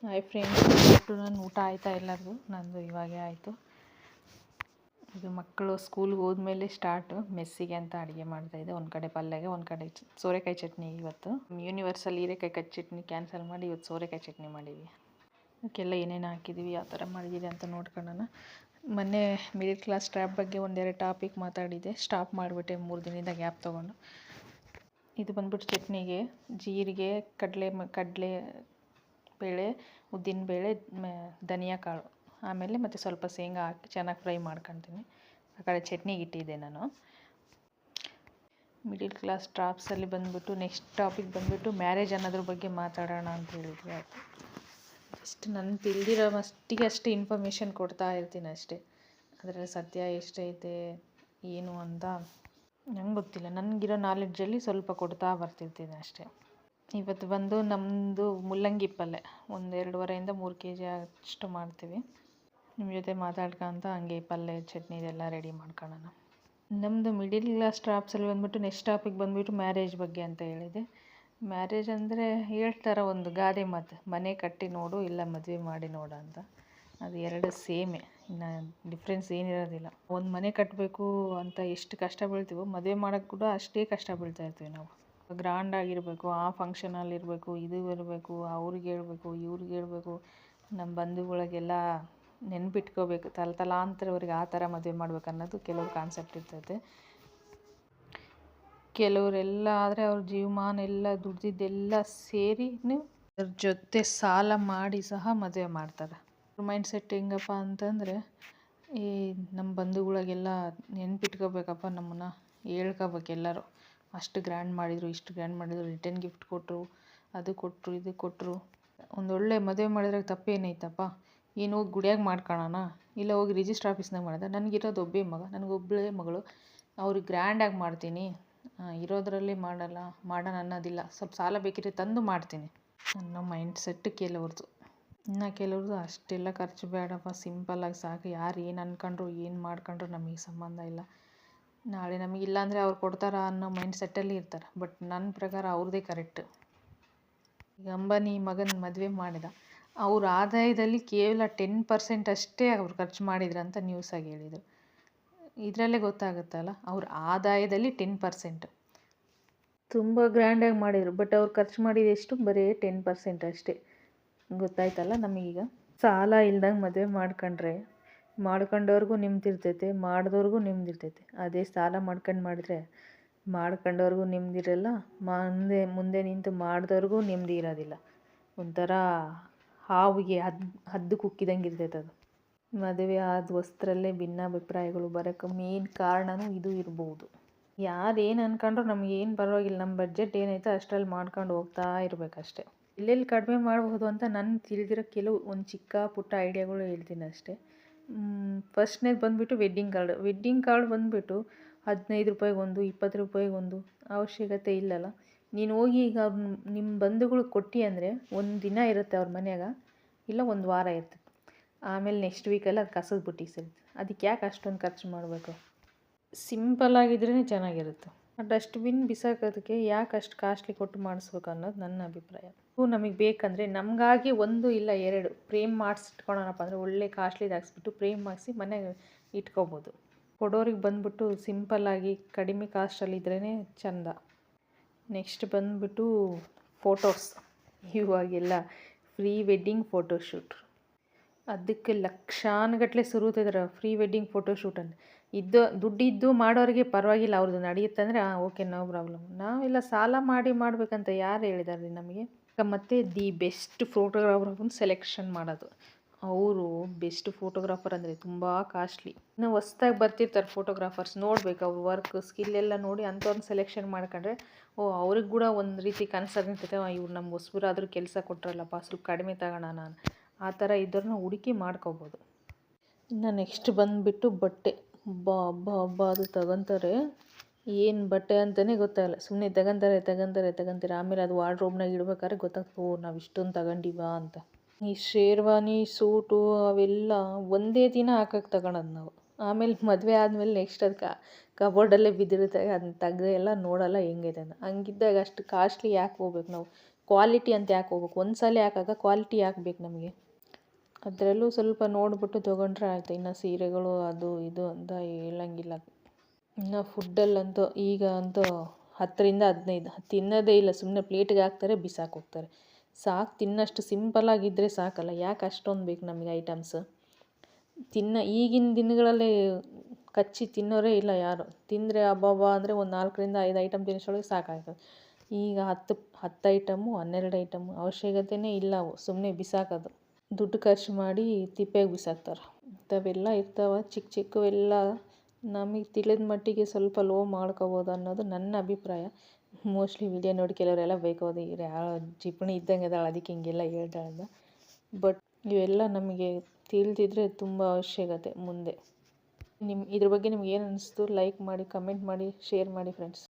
Hi friends, ನನ್ನ ಊಟ ಆಯಿತಾ ಎಲ್ಲರಿಗೂ? ನಂದು ಇವಾಗೇ ಆಯಿತು. ಇದು ಮಕ್ಕಳು ಸ್ಕೂಲ್ಗೆ ಹೋದ್ಮೇಲೆ ಸ್ಟಾರ್ಟು. ಮೆಸ್ಸಿಗೆ ಅಂತ ಅಡುಗೆ ಮಾಡ್ತಾಯಿದ್ದೆ. ಒಂದು ಕಡೆ ಪಲ್ಯಗೆ, ಒಂದು ಕಡೆ ಸೋರೆಕಾಯಿ ಚಟ್ನಿ. ಇವತ್ತು ಯೂನಿವರ್ಸಲ್ ಹೀರೆಕಾಯಿ ಕಚ್ಚಿ ಚಟ್ನಿ ಕ್ಯಾನ್ಸಲ್ ಮಾಡಿ ಇವತ್ತು ಸೋರೆಕಾಯಿ ಚಟ್ನಿ ಮಾಡೀವಿ. ಅದಕ್ಕೆಲ್ಲ ಏನೇನು ಹಾಕಿದ್ದೀವಿ, ಯಾವ ಥರ ಮಾಡಿದ್ದೀವಿ ಅಂತ ನೋಡ್ಕೊಳ್ಳೋಣ. ಮೊನ್ನೆ ಮಿಡಿಲ್ ಕ್ಲಾಸ್ ಟ್ರ್ಯಾಪ್ ಬಗ್ಗೆ ಒಂದೆರಡು ಟಾಪಿಕ್ ಮಾತಾಡಿದ್ದೆ. ಸ್ಟಾಪ್ ಮಾಡಿಬಿಟ್ಟೆ 3 ದಿನದಿಂದ ಗ್ಯಾಪ್ ತೊಗೊಂಡು. ಇದು ಬಂದ್ಬಿಟ್ಟು ಚಟ್ನಿಗೆ ಜೀರಿಗೆ, ಕಡಲೆ ಬೇಳೆ, ಉದ್ದಿನ ಬೇಳೆ, ಧನಿಯಾ ಕಾಳು, ಆಮೇಲೆ ಮತ್ತು ಸ್ವಲ್ಪ ಶೇಂಗಾ ಹಾಕಿ ಚೆನ್ನಾಗಿ ಫ್ರೈ ಮಾಡ್ಕೊತೀನಿ. ಆ ಕಡೆ ಚಟ್ನಿಗೆ ಇಟ್ಟಿದ್ದೆ ನಾನು. ಮಿಡಿಲ್ ಕ್ಲಾಸ್ ಟ್ರಾಪ್ಸಲ್ಲಿ ಬಂದುಬಿಟ್ಟು ನೆಕ್ಸ್ಟ್ ಟಾಪಿಕ್ ಬಂದುಬಿಟ್ಟು ಮ್ಯಾರೇಜ್ ಅನ್ನೋದ್ರ ಬಗ್ಗೆ ಮಾತಾಡೋಣ ಅಂತ ಹೇಳಿದ್ವಿ. ಆಯಿತು, ಜಸ್ಟ್ ನನ್ನ ತಿಳಿದಿರೋ ಮಟ್ಟಿಗೆ ಅಷ್ಟು ಇನ್ಫಾರ್ಮೇಷನ್ ಕೊಡ್ತಾ ಇರ್ತೀನಿ ಅಷ್ಟೇ. ಅದರಲ್ಲಿ ಸತ್ಯ ಎಷ್ಟೈತೆ ಏನು ಅಂತ ನಂಗೆ ಗೊತ್ತಿಲ್ಲ. ನನಗಿರೋ ನಾಲೆಡ್ಜಲ್ಲಿ ಸ್ವಲ್ಪ ಕೊಡ್ತಾ ಬರ್ತಿರ್ತೀನಿ ಅಷ್ಟೇ. ಇವತ್ತು ಬಂದು ನಮ್ಮದು ಮುಲ್ಲಂಗಿ ಪಲ್ಯ 2.5 3 kg ಅಷ್ಟು ಮಾಡ್ತೀವಿ. ನಿಮ್ಮ ಜೊತೆ ಮಾತಾಡ್ಕೊಂತ ಹಂಗೆ ಪಲ್ಯ ಚಟ್ನಿ ಇದೆಲ್ಲ ರೆಡಿ ಮಾಡ್ಕೊಳ್ಳೋಣ. ನಮ್ಮದು ಮಿಡಿಲ್ ಕ್ಲಾಸ್ ಟ್ರಾಪ್ಸಲ್ಲಿ ಬಂದುಬಿಟ್ಟು ನೆಕ್ಸ್ಟ್ ಟಾಪಿಕ್ ಬಂದುಬಿಟ್ಟು ಮ್ಯಾರೇಜ್ ಬಗ್ಗೆ ಅಂತ ಹೇಳಿದೆ. ಮ್ಯಾರೇಜ್ ಅಂದರೆ ಹೇಳ್ತಾರೆ ಒಂದು ಗಾದೆ ಮಾತು, ಮನೆ ಕಟ್ಟಿ ನೋಡು ಇಲ್ಲ ಮದುವೆ ಮಾಡಿ ನೋಡು ಅಂತ. ಅದು ಎರಡು ಸೇಮೇ, ಇನ್ನು ಡಿಫ್ರೆನ್ಸ್ ಏನಿರೋದಿಲ್ಲ. ಒಂದು ಮನೆ ಕಟ್ಟಬೇಕು ಅಂತ ಎಷ್ಟು ಕಷ್ಟ ಬೀಳ್ತೀವೋ ಮದುವೆ ಮಾಡೋಕ್ಕೆ ಕೂಡ ಅಷ್ಟೇ ಕಷ್ಟ ಬೀಳ್ತಾ ಇರ್ತೀವಿ ನಾವು. ಗ್ರ್ಯಾಂಡಾಗಿರಬೇಕು, ಆ ಫಂಕ್ಷನಲ್ಲಿರಬೇಕು, ಇದು ಇರಬೇಕು, ಅವ್ರಿಗೆ ಹೇಳ್ಬೇಕು, ಇವ್ರಿಗೆ ಹೇಳ್ಬೇಕು, ನಮ್ಮ ಬಂಧುಗಳಿಗೆಲ್ಲ ನೆನ್ಪಿಟ್ಕೋಬೇಕು, ತಲಾಂತರವರೆಗೆ ಆ ಥರ ಮದುವೆ ಮಾಡ್ಬೇಕು ಅನ್ನೋದು ಕೆಲವ್ರ ಕಾನ್ಸೆಪ್ಟ್ ಇರ್ತೈತೆ. ಕೆಲವರೆಲ್ಲ ಆದರೆ ಅವ್ರ ಜೀವಮಾನ ಎಲ್ಲ ದುಡ್ದಿದ್ದೆಲ್ಲ ಸೇರಿ ಅದ್ರ ಜೊತೆ ಸಾಲ ಮಾಡಿ ಸಹ ಮದುವೆ ಮಾಡ್ತಾರೆ. ಅವ್ರ ಮೈಂಡ್ ಸೆಟ್ ಹೆಂಗಪ್ಪ ಅಂತಂದರೆ, ಈ ನಮ್ಮ ಬಂಧುಗಳಿಗೆಲ್ಲ ನೆನ್ಪಿಟ್ಕೋಬೇಕಪ್ಪ, ನಮ್ಮನ್ನು ಹೇಳ್ಕೋಬೇಕು ಎಲ್ಲರೂ. ಅಷ್ಟು ಗ್ರ್ಯಾಂಡ್ ಮಾಡಿದರು, ಇಷ್ಟು ಗ್ರ್ಯಾಂಡ್ ಮಾಡಿದರು, ರಿಟರ್ನ್ ಗಿಫ್ಟ್ ಕೊಟ್ಟರು, ಅದು ಕೊಟ್ಟರು, ಇದು ಕೊಟ್ಟರು. ಒಂದೊಳ್ಳೆ ಮದುವೆ ಮಾಡಿದ್ರಾಗ ತಪ್ಪೇನೈತಪ್ಪ? ಏನು ಹೋಗಿ ಗುಡಿಯಾಗ ಮಾಡ್ಕೊಳ್ಳೋಣ, ಇಲ್ಲ ಹೋಗಿ ರಿಜಿಸ್ಟ್ರ್ ಆಫೀಸ್ನಾಗ ಮಾಡೋದ? ನನಗಿರೋದು ಒಬ್ಬೇ ಮಗ, ನನಗೊಬ್ಬಳೇ ಮಗಳು, ಅವ್ರಿಗೆ ಗ್ರ್ಯಾಂಡಾಗಿ ಮಾಡ್ತೀನಿ, ಇರೋದರಲ್ಲಿ ಮಾಡೋಣ ಅನ್ನೋದಿಲ್ಲ. ಸ್ವಲ್ಪ ಸಾಲ ಬೇಕಿದ್ರೆ ತಂದು ಮಾಡ್ತೀನಿ ಅನ್ನೋ ಮೈಂಡ್ ಸೆಟ್ ಕೆಲವ್ರದ್ದು. ಇನ್ನು ಕೆಲವ್ರದ್ದು ಅಷ್ಟೆಲ್ಲ ಖರ್ಚು ಬೇಡಪ್ಪ, ಸಿಂಪಲ್ಲಾಗಿ ಸಾಕು, ಯಾರು ಏನು ಅಂದ್ಕೊಂಡ್ರು ಏನು ಮಾಡ್ಕೊಂಡ್ರು ನಮಗೆ ಸಂಬಂಧ ಇಲ್ಲ, ನಾಳೆ ನಮಗಿಲ್ಲ ಅಂದರೆ ಅವ್ರು ಕೊಡ್ತಾರ ಅನ್ನೋ ಮೈಂಡ್ ಸೆಟ್ಟಲ್ಲಿ ಇರ್ತಾರೆ. ಬಟ್ ನನ್ನ ಪ್ರಕಾರ ಅವ್ರದ್ದೇ ಕರೆಕ್ಟ್. ಈಗ ಅಂಬಾನಿ ಮಗನ ಮದುವೆ ಮಾಡಿದ, ಅವ್ರ ಆದಾಯದಲ್ಲಿ ಕೇವಲ 10% ಅಷ್ಟೇ ಅವ್ರು ಖರ್ಚು ಮಾಡಿದ್ರಂತ ನ್ಯೂಸಾಗಿ ಹೇಳಿದರು. ಇದರಲ್ಲೇ ಗೊತ್ತಾಗುತ್ತಲ್ಲ, ಅವ್ರ ಆದಾಯದಲ್ಲಿ 10%. ತುಂಬ ಗ್ರ್ಯಾಂಡಾಗಿ ಮಾಡಿದರು, ಬಟ್ ಅವ್ರು ಖರ್ಚು ಮಾಡಿದೆಷ್ಟು? ಬರೀ 10% ಅಷ್ಟೇ. ಗೊತ್ತಾಯ್ತಲ್ಲ ನಮಗೀಗ. ಸಾಲ ಇಲ್ದಂಗೆ ಮದುವೆ ಮಾಡ್ಕೊಂಡವ್ರಿಗೂ ನಿಮ್ದಿರ್ತೈತೆ, ಮಾಡಿದವ್ರಿಗೂ ನಿಮ್ದಿರ್ತೈತೆ. ಅದೇ ಸಾಲ ಮಾಡಿದ್ರೆ ಮಾಡ್ಕೊಂಡವ್ರಿಗೂ ನಿಮ್ದಿರಲ್ಲ, ಮುಂದೆ ನಿಂತು ಮಾಡಿದವ್ರಿಗೂ ನೆಮ್ಮದಿ ಇರೋದಿಲ್ಲ. ಒಂಥರ ಹಾವಿಗೆ ಹದ್ದು ಕುಕ್ಕಿದಂಗೆ ಇರ್ತೈತೆ ಅದು. ಮದುವೆ ಆದ ವಸ್ತ್ರಲ್ಲೇ ಭಿನ್ನಾಭಿಪ್ರಾಯಗಳು ಬರೋಕ್ಕೆ ಮೇನ್ ಕಾರಣವೂ ಇದು ಇರ್ಬೋದು. ಯಾರು ಏನು ಅಂದ್ಕೊಂಡ್ರು ನಮಗೇನು ಪರವಾಗಿಲ್ಲ, ನಮ್ಮ ಬಡ್ಜೆಟ್ ಏನೈತೆ ಅಷ್ಟರಲ್ಲಿ ಮಾಡ್ಕೊಂಡು ಹೋಗ್ತಾ ಇರಬೇಕಷ್ಟೆ. ಎಲ್ಲೆಲ್ಲಿ ಕಡಿಮೆ ಮಾಡಬಹುದು ಅಂತ ನನ್ನ ತಿಳಿದಿರೋ ಒಂದು ಚಿಕ್ಕ ಪುಟ್ಟ ಐಡಿಯಾಗಳು ಹೇಳ್ತೀನಿ ಅಷ್ಟೇ. ಫಸ್ಟ್ನೇದು ಬಂದುಬಿಟ್ಟು ವೆಡ್ಡಿಂಗ್ ಕಾರ್ಡ್ ಬಂದುಬಿಟ್ಟು 15 ರೂಪಾಯಿಗೊಂದು, 20 ರೂಪಾಯಿಗೊಂದು ಅವಶ್ಯಕತೆ ಇಲ್ಲಲ್ಲ. ನೀನು ಹೋಗಿ ಈಗ ನಿಮ್ಮ ಬಂಧುಗಳಿಗೆ ಕೊಟ್ಟು ಅಂದರೆ ಒಂದು ದಿನ ಇರುತ್ತೆ ಅವ್ರ ಮನ್ಯಾಗ, ಇಲ್ಲ ಒಂದು ವಾರ ಇರ್ತದೆ, ಆಮೇಲೆ ನೆಕ್ಸ್ಟ್ ವೀಕಲ್ಲಿ ಅದು ಕಸದ ಬುಟ್ಟಿಗೆ ಸಿಗುತ್ತೆ. ಅದಕ್ಕೆ ಯಾಕೆ ಅಷ್ಟೊಂದು ಖರ್ಚು ಮಾಡಬೇಕು? ಸಿಂಪಲ್ಲಾಗಿದ್ರೇ ಚೆನ್ನಾಗಿರುತ್ತೆ. ಆ ಡಸ್ಟ್ಬಿನ್ ಬಿಸಾಕೋದಕ್ಕೆ ಯಾಕೆ ಅಷ್ಟು ಕಾಸ್ಟ್ಲಿ ಕೊಟ್ಟು ಮಾಡಿಸ್ಬೇಕು ಅನ್ನೋದು ನನ್ನ ಅಭಿಪ್ರಾಯ. ನಮಗೆ ಬೇಕಂದರೆ ನಮಗಾಗಿ 1 ಇಲ್ಲ 2 ಫ್ರೇಮ್ ಮಾಡಿಸಿಟ್ಕೊಳ್ಳೋಣಪ್ಪ ಅಂದರೆ ಒಳ್ಳೆ ಕಾಸ್ಟ್ಲಿದು ಹಾಕ್ಸ್ಬಿಟ್ಟು ಫ್ರೇಮ್ ಮಾಡಿಸಿ ಮನೆಗೆ ಇಟ್ಕೋಬೋದು. ಕೊಡೋರಿಗೆ ಬಂದುಬಿಟ್ಟು ಸಿಂಪಲ್ಲಾಗಿ ಕಡಿಮೆ ಕಾಸ್ಟಲ್ಲಿದ್ರೇ ಚೆಂದ. ನೆಕ್ಸ್ಟ್ ಬಂದುಬಿಟ್ಟು ಫೋಟೋಸ್. ಇವಾಗೆಲ್ಲ ಪ್ರೀ ವೆಡ್ಡಿಂಗ್ ಫೋಟೋಶೂಟ್, ಅದಕ್ಕೆ ಲಕ್ಷಾನುಗಟ್ಟಲೆ ಸುರುತ್ತಿದ್ದಾರೆ ಫ್ರೀ ವೆಡ್ಡಿಂಗ್ ಫೋಟೋಶೂಟನ್ನು. ದುಡ್ಡಿದ್ದು ಮಾಡೋರಿಗೆ ಪರವಾಗಿಲ್ಲ, ಅವ್ರದ್ದು ನಡೆಯುತ್ತೆ ಅಂದರೆ ಓಕೆ, ನೋ ಪ್ರಾಬ್ಲಮ್. ನಾವೆಲ್ಲ ಸಾಲ ಮಾಡಿ ಮಾಡಬೇಕಂತ ಯಾರು ಹೇಳಿದಾರೆ ರೀ ನಮಗೆ? ಮತ್ತು ದಿ ಬೆಸ್ಟ್ ಫೋಟೋಗ್ರಾಫರ್ನ ಸೆಲೆಕ್ಷನ್ ಮಾಡೋದು. ಅವರು ಬೆಸ್ಟ್ ಫೋಟೋಗ್ರಾಫರ್ ಅಂದರೆ ತುಂಬ ಕಾಸ್ಟ್ಲಿ. ಇನ್ನು ಹೊಸ್ದಾಗಿ ಬರ್ತಿರ್ತಾರೆ ಫೋಟೋಗ್ರಾಫರ್ಸ್, ನೋಡ್ಬೇಕು ಅವ್ರ ವರ್ಕ್ ಸ್ಕಿಲ್ ಎಲ್ಲ ನೋಡಿ ಅಂಥವ್ರನ್ನ ಸೆಲೆಕ್ಷನ್ ಮಾಡ್ಕೊಂಡ್ರೆ ಅವ್ರಿಗೆ ಕೂಡ ಒಂದು ರೀತಿ ಕನಸಾಗಿರ್ತೈತೆ, ಇವ್ರು ನಮ್ಗೆ ಹೊಸಬರಾದರೂ ಕೆಲಸ ಕೊಟ್ಟರಲ್ಲಪ್ಪ, ಸ್ವಲ್ಪ ಕಡಿಮೆ ತಗೋಣ, ಆ ಥರ ಇದ್ದವ್ರನ್ನ ಹುಡುಕಿ ಮಾಡ್ಕೋಬೋದು. ಇನ್ನು ನೆಕ್ಸ್ಟ್ ಬಂದುಬಿಟ್ಟು ಬಟ್ಟೆ. ಹಬ್ಬ ಅದು ತಗೊತಾರೆ, ಏನು ಬಟ್ಟೆ ಅಂತಲೇ ಗೊತ್ತಾಗಲ್ಲ, ಸುಮ್ಮನೆ ತಗೊಂತಾರೆ. ಆಮೇಲೆ ಅದು ವಾರ್ಡ್ರೋಬ್ನಾಗ ಇಡ್ಬೇಕಾದ್ರೆ ಗೊತ್ತಾಗ್ತದೆ, ನಾವು ಇಷ್ಟೊಂದು ತಗೊಂಡಿವಾ ಅಂತ. ಈ ಶೇರ್ವಾನಿ, ಸೂಟು ಅವೆಲ್ಲ ಒಂದೇ ದಿನ ಹಾಕಕ್ಕೆ ತಗೊಳೋದು ನಾವು. ಆಮೇಲೆ ಮದುವೆ ಆದಮೇಲೆ ನೆಕ್ಸ್ಟ್ ಅದಕ್ಕೆ ಕಬೋರ್ಡಲ್ಲೇ ಬಿದ್ದಿರುತ್ತೆ, ಅದನ್ನ ತೆಗ್ದು ಎಲ್ಲ ನೋಡೋಲ್ಲ ಹೆಂಗಿದೆ ಅಂತ. ಹಂಗಿದ್ದಾಗ ಅಷ್ಟು ಕಾಸ್ಟ್ಲಿ ಯಾಕೆ ಹೋಗ್ಬೇಕು ನಾವು? ಕ್ವಾಲಿಟಿ ಅಂತ ಯಾಕೆ ಹೋಗ್ಬೇಕು, ಒಂದು ಸಲ ಯಾಕಾಗ ಕ್ವಾಲಿಟಿ ಯಾಕೆ ಬೇಕು ನಮಗೆ. ಅದರಲ್ಲೂ ಸ್ವಲ್ಪ ನೋಡಿಬಿಟ್ಟು ತೊಗೊಂಡ್ರೆ ಆಯಿತು. ಇನ್ನು ಸೀರೆಗಳು ಅದು ಇದು ಅಂತ ಹೇಳಂಗಿಲ್ಲ. ಇನ್ನು ಫುಡ್ಡಲ್ಲಂತೂ ಈಗ ಅಂತೂ 10ರಿಂದ 15 ತಿನ್ನೋದೇ ಇಲ್ಲ, ಸುಮ್ಮನೆ ಪ್ಲೇಟಿಗೆ ಹಾಕ್ತಾರೆ ಬಿಸಾಕೋಗ್ತಾರೆ. ಸಾಕು, ತಿನ್ನೋಷ್ಟು ಸಿಂಪಲ್ಲಾಗಿದ್ದರೆ ಸಾಕಲ್ಲ, ಯಾಕೆ ಅಷ್ಟೊಂದು ಬೇಕು ನಮಗೆ ಐಟಮ್ಸ್. ಈಗಿನ ದಿನಗಳಲ್ಲಿ ಕಚ್ಚಿ ತಿನ್ನೋರೇ ಇಲ್ಲ ಯಾರು. ತಿಂದರೆ ಅಬ್ಬಬ್ಬ ಅಂದರೆ ಒಂದು 4ರಿಂದ 5 ಐಟಮ್ ತಿನ್ನಿಸೋಳಗೆ ಸಾಕಾಗ್ತದೆ. ಈಗ 10 ಐಟಮು 12 ಐಟಮು ಅವಶ್ಯಕತೆಯೇ ಇಲ್ಲ. ಅವು ಸುಮ್ಮನೆ ಬಿಸಾಕೋದು, ದುಡ್ಡು ಖರ್ಚು ಮಾಡಿ ತಿಪ್ಪೆಗೆ ಬಿಸಾಕ್ತಾರೆ. ಇಂಥವೆಲ್ಲ ಇರ್ತಾವೆ ಚಿಕ್ಕ ಚಿಕ್ಕವೆಲ್ಲ. ನಮಗೆ ತಿಳಿದ ಮಟ್ಟಿಗೆ ಸ್ವಲ್ಪ ಲೋ ಮಾಡ್ಕೋಬೋದು ಅನ್ನೋದು ನನ್ನ ಅಭಿಪ್ರಾಯ. ಮೋಸ್ಟ್ಲಿ ವಿಡಿಯೋ ನೋಡಿ ಕೆಲವರೆಲ್ಲ ಬೈಕೋದು, ಇವ್ರು ಯಾವ ಜಿಪಣಿ ಇದ್ದಂಗೆ ಅದಾಳೆ ಅದಕ್ಕೆ ಹಿಂಗೆಲ್ಲ ಹೇಳ್ತಾಳೆ. ಬಟ್ ಇವೆಲ್ಲ ನಮಗೆ ತಿಳಿದಿದ್ರೆ ತುಂಬ ಅವಶ್ಯಕತೆ ಮುಂದೆ. ಇದ್ರ ಬಗ್ಗೆ ನಿಮ್ಗೆ ಏನು ಅನಿಸ್ತು ಲೈಕ್ ಮಾಡಿ, ಕಮೆಂಟ್ ಮಾಡಿ, ಶೇರ್ ಮಾಡಿ ಫ್ರೆಂಡ್ಸ್.